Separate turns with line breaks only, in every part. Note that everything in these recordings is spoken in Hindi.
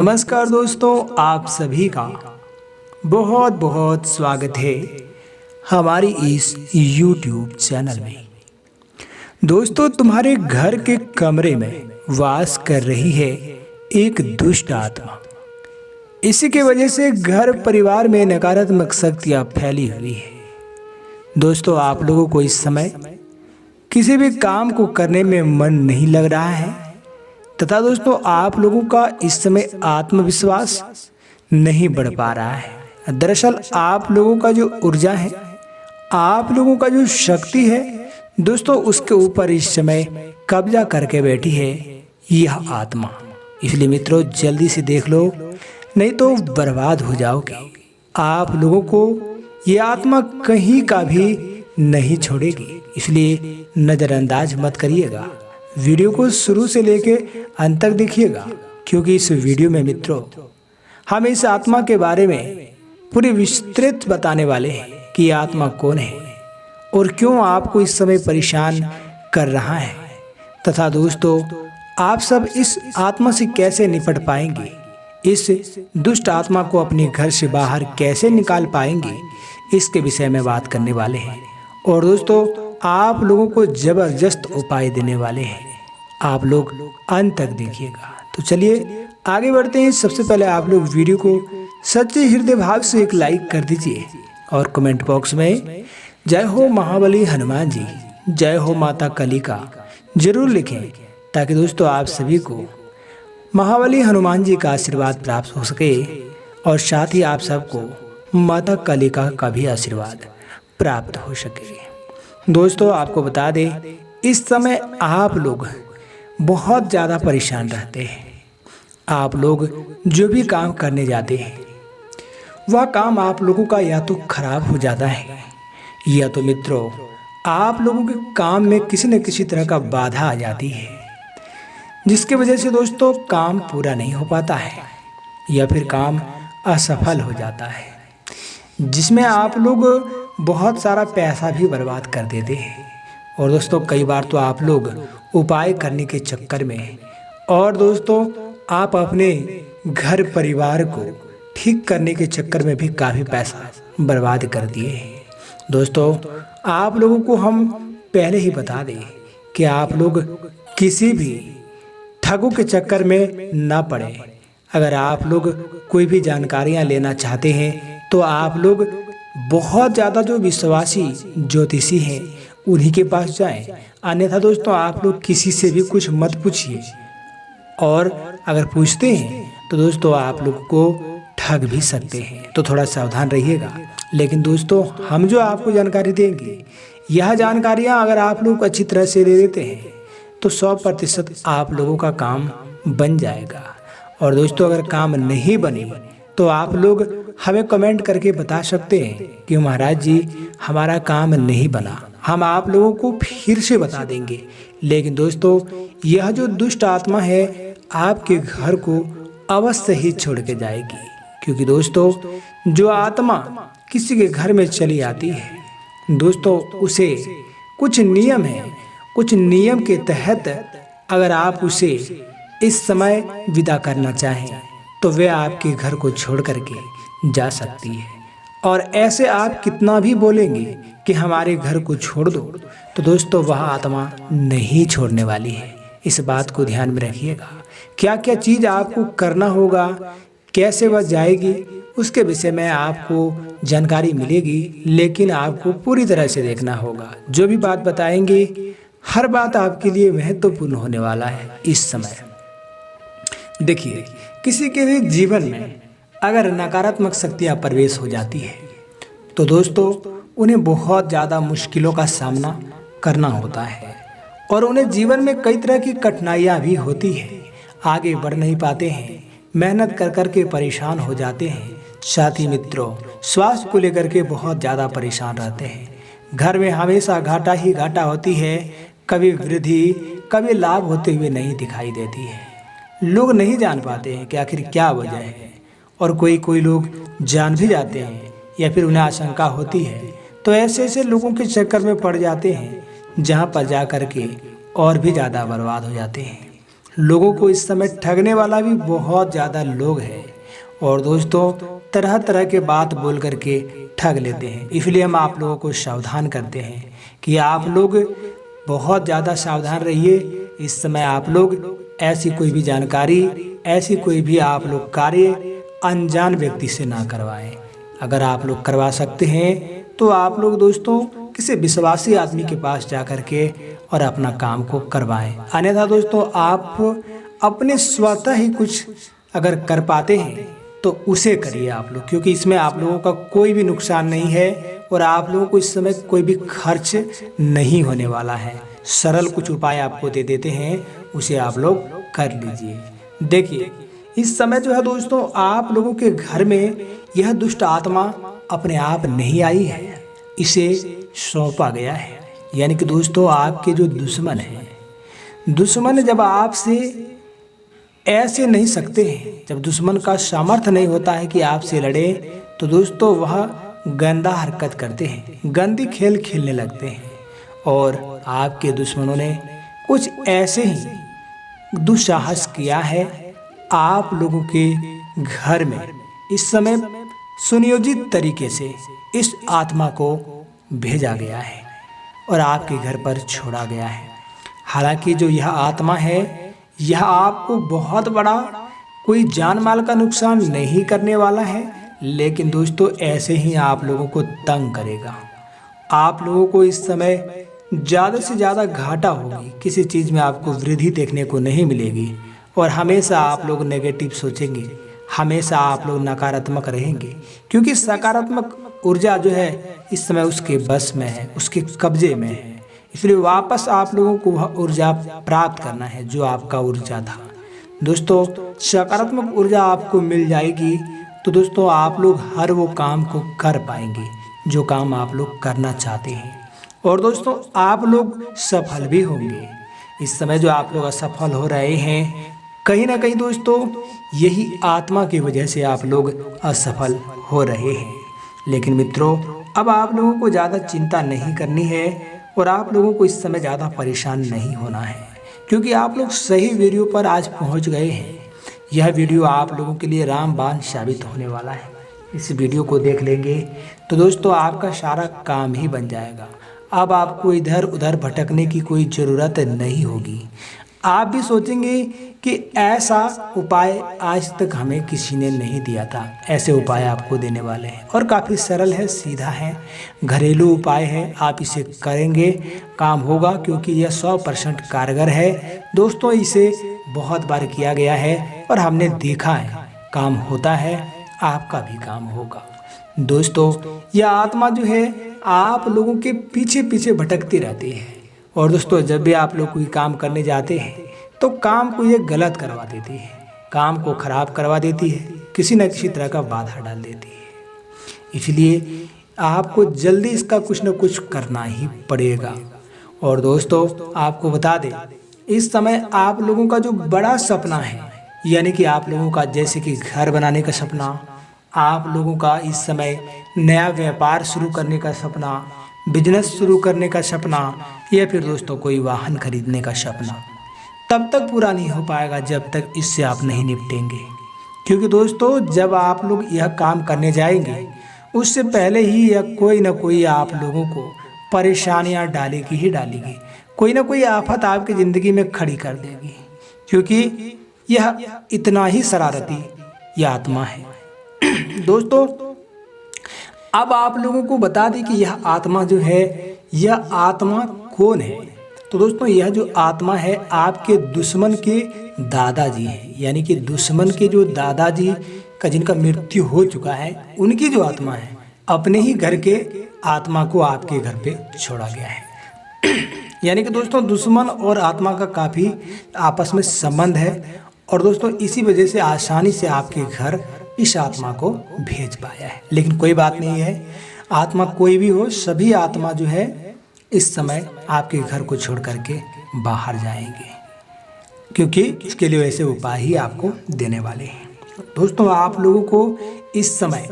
नमस्कार दोस्तों, आप सभी का बहुत बहुत स्वागत है हमारी इस YouTube चैनल में। दोस्तों, तुम्हारे घर के कमरे में वास कर रही है एक दुष्ट आत्मा। इसी की वजह से घर परिवार में नकारात्मक शक्तियां फैली हुई है। दोस्तों, आप लोगों को इस समय किसी भी काम को करने में मन नहीं लग रहा है तथा दोस्तों आप लोगों का इस समय आत्मविश्वास नहीं बढ़ पा रहा है। दरअसल आप लोगों का जो ऊर्जा है, आप लोगों का जो शक्ति है दोस्तों, उसके ऊपर इस समय कब्जा करके बैठी है यह आत्मा। इसलिए मित्रों, जल्दी से देख लो, नहीं तो बर्बाद हो जाओगे। आप लोगों को यह आत्मा कहीं का भी नहीं छोड़ेगी, इसलिए नज़रअंदाज मत करिएगा। वीडियो को शुरू से लेके अंत तक देखिएगा, क्योंकि इस वीडियो में मित्रों हम इस आत्मा के बारे में पूरी विस्तृत बताने वाले हैं कि यह आत्मा कौन है और क्यों आपको इस समय परेशान कर रहा है, तथा दोस्तों आप सब इस आत्मा से कैसे निपट पाएंगे, इस दुष्ट आत्मा को अपने घर से बाहर कैसे निकाल पाएंगे, इसके विषय में बात करने वाले हैं। और दोस्तों आप लोगों को जबरदस्त उपाय देने वाले हैं, आप लोग अंत तक देखिएगा। तो चलिए आगे बढ़ते हैं। सबसे पहले आप लोग वीडियो को सच्चे हृदय भाव से एक लाइक कर दीजिए और कमेंट बॉक्स में जय हो महाबली हनुमान जी, जय हो माता कालिका जरूर लिखें, ताकि दोस्तों आप सभी को महाबली हनुमान जी का आशीर्वाद प्राप्त हो सके और साथ ही आप सबको माता कालिका का भी आशीर्वाद प्राप्त हो सके। दोस्तों आपको बता दें, इस समय आप लोग बहुत ज़्यादा परेशान रहते हैं। आप लोग जो भी काम करने जाते हैं वह काम आप लोगों का या तो खराब हो जाता है या तो मित्रों आप लोगों के काम में किसी न किसी तरह का बाधा आ जाती है, जिसकी वजह से दोस्तों काम पूरा नहीं हो पाता है या फिर काम असफल हो जाता है, जिसमें आप लोग बहुत सारा पैसा भी बर्बाद कर देते हैं। और दोस्तों कई बार तो आप लोग उपाय करने के चक्कर में और दोस्तों आप अपने घर परिवार को ठीक करने के चक्कर में भी काफ़ी पैसा बर्बाद कर दिए हैं। दोस्तों आप लोगों को हम पहले ही बता दें कि आप लोग किसी भी ठगों के चक्कर में ना पड़े। अगर आप लोग कोई भी जानकारियां लेना चाहते हैं तो आप लोग बहुत ज़्यादा जो विश्वासी ज्योतिषी हैं उन्हीं के पास जाएं, अन्यथा दोस्तों आप लोग किसी से भी कुछ मत पूछिए, और अगर पूछते हैं तो दोस्तों आप लोग को ठग भी सकते हैं, तो थोड़ा सावधान रहिएगा। लेकिन दोस्तों हम जो आपको जानकारी देंगे, यह जानकारियां अगर आप लोग अच्छी तरह से ले लेते हैं तो 100% आप लोगों का काम बन जाएगा। और दोस्तों अगर काम नहीं बने तो आप लोग हमें कमेंट करके बता सकते हैं कि महाराज जी हमारा काम नहीं बना, हम आप लोगों को फिर से बता देंगे। लेकिन दोस्तों यह जो दुष्ट आत्मा है आपके घर को अवश्य ही छोड़ के जाएगी, क्योंकि दोस्तों जो आत्मा किसी के घर में चली आती है दोस्तों उसे कुछ नियम है, कुछ नियम के तहत अगर आप उसे इस समय विदा करना चाहें तो वे आपके घर को छोड़ करके जा सकती है। और ऐसे आप कितना भी बोलेंगे कि हमारे घर को छोड़ दो, तो दोस्तों वह आत्मा नहीं छोड़ने वाली है। इस बात को ध्यान में रखिएगा। क्या क्या चीज़ आपको करना होगा, कैसे वह जाएगी, उसके विषय में आपको जानकारी मिलेगी, लेकिन आपको पूरी तरह से देखना होगा। जो भी बात बताएंगे हर बात आपके लिए महत्वपूर्ण होने वाला है। इस समय देखिए, किसी के भी जीवन में अगर नकारात्मक शक्तियाँ प्रवेश हो जाती है तो दोस्तों उन्हें बहुत ज़्यादा मुश्किलों का सामना करना होता है और उन्हें जीवन में कई तरह की कठिनाइयाँ भी होती हैं। आगे बढ़ नहीं पाते हैं, मेहनत कर कर के परेशान हो जाते हैं। साथ ही मित्रों स्वास्थ्य को लेकर के बहुत ज़्यादा परेशान रहते हैं। घर में हमेशा घाटा ही घाटा होती है, कभी वृद्धि कभी लाभ होते हुए नहीं दिखाई देती है। लोग नहीं जान पाते हैं कि आखिर क्या वजह है, और कोई लोग जान भी जाते हैं या फिर उन्हें आशंका होती है, तो ऐसे ऐसे लोगों के चक्कर में पड़ जाते हैं जहां पर जा कर के और भी ज़्यादा बर्बाद हो जाते हैं। लोगों को इस समय ठगने वाला भी बहुत ज़्यादा लोग हैं और दोस्तों तरह तरह के बात बोल करके ठग लेते हैं। इसलिए हम आप लोगों को सावधान करते हैं कि आप लोग बहुत ज़्यादा सावधान रहिए। इस समय आप लोग ऐसी कोई भी जानकारी, ऐसी कोई भी आप लोग कार्य अनजान व्यक्ति से ना करवाएं। अगर आप लोग करवा सकते हैं तो आप लोग दोस्तों किसी विश्वासी आदमी के पास जा कर के और अपना काम को करवाएं। अन्यथा दोस्तों आप अपने स्वतः ही कुछ अगर कर पाते हैं तो उसे करिए आप लोग, क्योंकि इसमें आप लोगों का कोई भी नुकसान नहीं है और आप लोगों को इस समय कोई भी खर्च नहीं होने वाला है। सरल कुछ उपाय आपको दे देते हैं, उसे आप लोग कर लीजिए। देखिए इस समय जो है दोस्तों आप लोगों के घर में यह दुष्ट आत्मा अपने आप नहीं आई है, इसे सौंपा गया है। यानी कि दोस्तों आपके जो दुश्मन हैं, दुश्मन जब आपसे ऐसे नहीं सकते हैं, जब दुश्मन का सामर्थ्य नहीं होता है कि आपसे लड़े, तो दोस्तों वह गंदा हरकत करते हैं, गंदी खेल खेलने लगते हैं। और आपके दुश्मनों ने कुछ ऐसे ही दुस्साहस किया है आप लोगों के घर में। इस समय सुनियोजित तरीके से इस आत्मा को भेजा गया है और आपके घर पर छोड़ा गया है। हालांकि जो यह आत्मा है यह आपको बहुत बड़ा कोई जान माल का नुकसान नहीं करने वाला है, लेकिन दोस्तों ऐसे ही आप लोगों को तंग करेगा। आप लोगों को इस समय ज़्यादा से ज़्यादा घाटा होगी, किसी चीज़ में आपको वृद्धि देखने को नहीं मिलेगी और हमेशा आप लोग नेगेटिव सोचेंगे, हमेशा आप लोग नकारात्मक रहेंगे, क्योंकि सकारात्मक ऊर्जा जो है इस समय उसके बस में है, उसके कब्जे में है। इसलिए वापस आप लोगों को वह ऊर्जा प्राप्त करना है जो आपका ऊर्जा था। दोस्तों सकारात्मक ऊर्जा आपको मिल जाएगी तो दोस्तों आप लोग हर वो काम को कर पाएंगे जो काम आप लोग करना चाहते हैं, और दोस्तों आप लोग सफल भी होंगे। इस समय जो आप लोग असफल हो रहे हैं, कहीं ना कहीं दोस्तों यही आत्मा की वजह से आप लोग असफल हो रहे हैं। लेकिन मित्रों अब आप लोगों को ज़्यादा चिंता नहीं करनी है और आप लोगों को इस समय ज़्यादा परेशान नहीं होना है, क्योंकि आप लोग सही वीडियो पर आज पहुंच गए हैं। यह वीडियो आप लोगों के लिए रामबाण साबित होने वाला है। इस वीडियो को देख लेंगे तो दोस्तों आपका सारा काम ही बन जाएगा। अब आपको इधर उधर भटकने की कोई ज़रूरत नहीं होगी। आप भी सोचेंगे कि ऐसा उपाय आज तक हमें किसी ने नहीं दिया था। ऐसे उपाय आपको देने वाले हैं और काफ़ी सरल है, सीधा है, घरेलू उपाय है। आप इसे करेंगे काम होगा, क्योंकि यह 100% कारगर है। दोस्तों इसे बहुत बार किया गया है और हमने देखा है काम होता है, आपका भी काम होगा। दोस्तों यह आत्मा जो है आप लोगों के पीछे पीछे भटकती रहती है और दोस्तों जब भी आप लोग कोई काम करने जाते हैं तो काम को ये गलत करवा देती है, काम को खराब करवा देती है, किसी न किसी तरह का बाधा डाल देती है। इसलिए आपको जल्दी इसका कुछ न कुछ करना ही पड़ेगा। और दोस्तों आपको बता दें इस समय आप लोगों का जो बड़ा सपना है, यानी कि आप लोगों का जैसे कि घर बनाने का सपना, आप लोगों का इस समय नया व्यापार शुरू करने का सपना, बिजनेस शुरू करने का सपना, या फिर दोस्तों कोई वाहन खरीदने का सपना, तब तक पूरा नहीं हो पाएगा जब तक इससे आप नहीं निपटेंगे। क्योंकि दोस्तों जब आप लोग यह काम करने जाएंगे उससे पहले ही यह कोई ना कोई आप लोगों को परेशानियां डालेगी ही डालेगी, कोई ना कोई आफत आपकी ज़िंदगी में खड़ी कर देगी, क्योंकि यह इतना ही शरारती यह आत्मा है। दोस्तों अब आप लोगों को बता दें कि यह आत्मा जो है यह आत्मा कौन है। तो दोस्तों यह जो आत्मा है आपके दुश्मन के दादाजी हैं, यानी कि दुश्मन के जो दादाजी का जिनका मृत्यु हो चुका है उनकी जो आत्मा है, अपने ही घर के आत्मा को आपके घर पे छोड़ा गया है। यानी कि दोस्तों दुश्मन और आत्मा का काफ़ी आपस में संबंध है और दोस्तों इसी वजह से आसानी से आपके घर इस आत्मा को भेज पाया है। लेकिन कोई बात नहीं है, आत्मा कोई भी हो, सभी आत्मा जो है इस समय आपके घर को छोड़ करके बाहर जाएंगे, क्योंकि इसके लिए वैसे उपाय ही आपको देने वाले हैं। दोस्तों आप लोगों को इस समय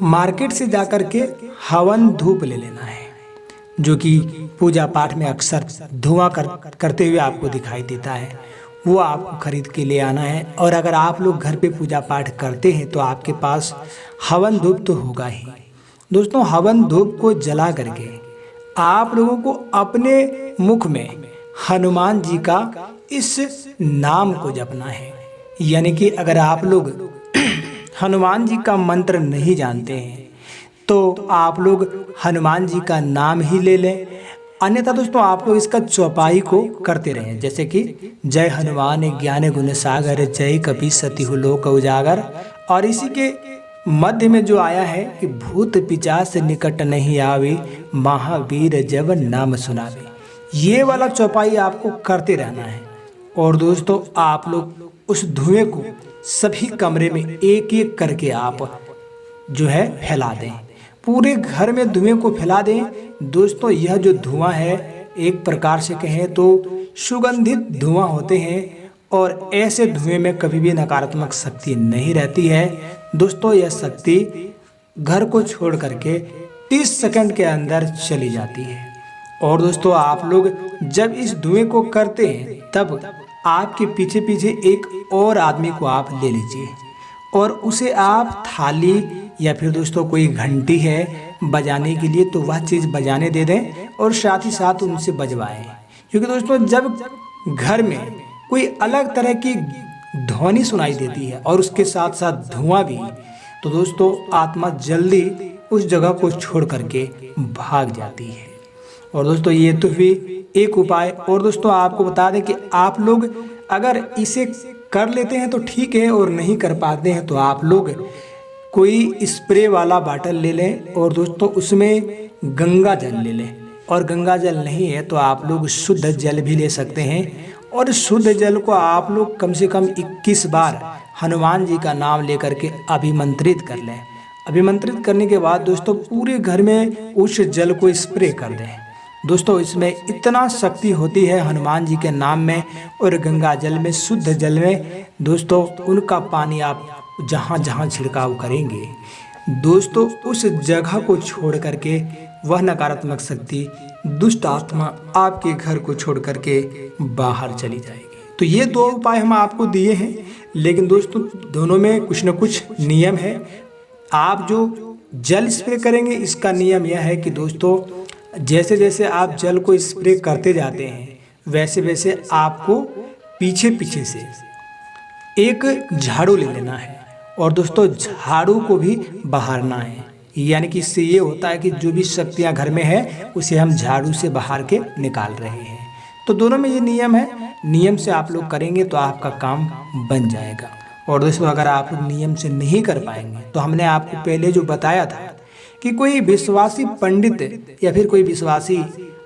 मार्केट से जाकर के हवन धूप ले लेना है, जो कि पूजा पाठ में अक्सर धुआं करते हुए आपको दिखाई देता है। वो आपको खरीद के ले आना है। और अगर आप लोग घर पे पूजा पाठ करते हैं तो आपके पास हवन धूप तो होगा ही। दोस्तों, हवन धूप को जला करके आप लोगों को अपने मुख में हनुमान जी का इस नाम को जपना है। यानी कि अगर आप लोग हनुमान जी का मंत्र नहीं जानते हैं तो आप लोग हनुमान जी का नाम ही ले लें। अन्यथा दोस्तों आप लोग इसका चौपाई को करते रहें, जैसे कि जय हनुमान ज्ञान गुण सागर, जय कपि सतिहु लोक उजागर। और इसी के मध्य में जो आया है कि भूत पिशाच निकट नहीं आवे, महावीर जब नाम सुनावे। ये वाला चौपाई आपको करते रहना है। और दोस्तों आप लोग उस धुएं को सभी कमरे में एक एक करके आप जो है फैला दें, पूरे घर में धुएं को फैला दें। दोस्तों यह जो धुआं है एक प्रकार से कहें तो सुगंधित धुआं होते हैं और ऐसे धुएं में कभी भी नकारात्मक शक्ति नहीं रहती है। दोस्तों यह शक्ति घर को छोड़ करके 30 सेकंड के अंदर चली जाती है। और दोस्तों आप लोग जब इस धुएं को करते हैं तब आपके पीछे पीछे एक और आदमी को आप ले लीजिए और उसे आप थाली या फिर दोस्तों कोई घंटी है बजाने के लिए तो वह चीज़ बजाने दे दें और साथ ही साथ उनसे बजवाएं। क्योंकि दोस्तों जब घर में कोई अलग तरह की ध्वनि सुनाई देती है और उसके साथ साथ धुआं भी, तो दोस्तों आत्मा जल्दी उस जगह को छोड़ करके भाग जाती है। और दोस्तों ये तो भी एक उपाय। और दोस्तों आपको बता दें कि आप लोग अगर इसे कर लेते हैं तो ठीक है और नहीं कर पाते हैं तो आप लोग कोई स्प्रे वाला बाटल ले लें और दोस्तों उसमें गंगा जल ले लें। और गंगा जल नहीं है तो आप लोग शुद्ध जल भी ले सकते हैं। और शुद्ध जल को आप लोग कम से कम 21 बार हनुमान जी का नाम लेकर के अभिमंत्रित कर लें। अभिमंत्रित करने के बाद दोस्तों पूरे घर में उस जल को स्प्रे कर दें। दोस्तों इसमें इतना शक्ति होती है हनुमान जी के नाम में और गंगा जल में, शुद्ध जल में। दोस्तों उनका पानी आप जहाँ जहाँ छिड़काव करेंगे दोस्तों उस जगह को छोड़ करके वह नकारात्मक शक्ति, दुष्ट आत्मा आपके घर को छोड़ करके बाहर चली जाएगी। तो ये 2 उपाय हम आपको दिए हैं, लेकिन दोस्तों दोनों में कुछ न कुछ नियम है। आप जो जल स्प्रे करेंगे इसका नियम यह है कि दोस्तों जैसे जैसे आप जल को स्प्रे करते जाते हैं वैसे वैसे आपको पीछे पीछे से एक झाड़ू ले लेना है और दोस्तों झाड़ू को भी बहारना है। यानी कि इससे ये होता है कि जो भी शक्तियाँ घर में है उसे हम झाड़ू से बाहर के निकाल रहे हैं। तो दोनों में ये नियम है, नियम से आप लोग करेंगे तो आपका काम बन जाएगा। और दोस्तों अगर आप लोग नियम से नहीं कर पाएंगे तो हमने आपको पहले जो बताया था कि कोई विश्वासी पंडित या फिर कोई विश्वासी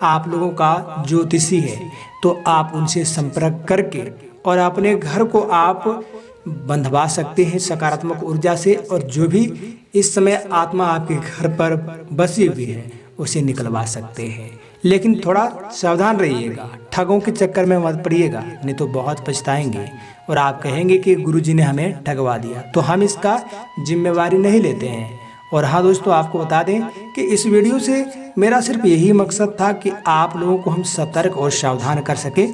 आप लोगों का ज्योतिषी है तो आप उनसे संपर्क करके और अपने घर को आप बंधवा सकते हैं सकारात्मक ऊर्जा से। और जो भी इस समय आत्मा आपके घर पर बसी हुई है उसे निकलवा सकते हैं। लेकिन थोड़ा सावधान रहिएगा, ठगों के चक्कर में मत पड़िएगा, नहीं तो बहुत पछताएंगे और आप कहेंगे कि गुरुजी ने हमें ठगवा दिया। तो हम इसका जिम्मेवारी नहीं लेते हैं। और हाँ दोस्तों आपको बता दें कि इस वीडियो से मेरा सिर्फ यही मकसद था कि आप लोगों को हम सतर्क और सावधान कर सके।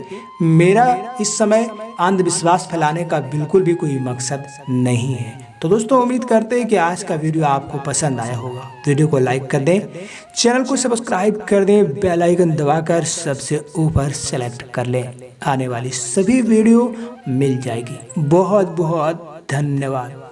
मेरा इस समय अंधविश्वास फैलाने का बिल्कुल भी कोई मकसद नहीं है। तो दोस्तों उम्मीद करते हैं कि आज का वीडियो आपको पसंद आया होगा। वीडियो को लाइक कर दें, चैनल को सब्सक्राइब कर दें, बेल आइकन दबाकर सबसे ऊपर सेलेक्ट कर लें। आने वाली सभी वीडियो मिल जाएगी। बहुत बहुत धन्यवाद।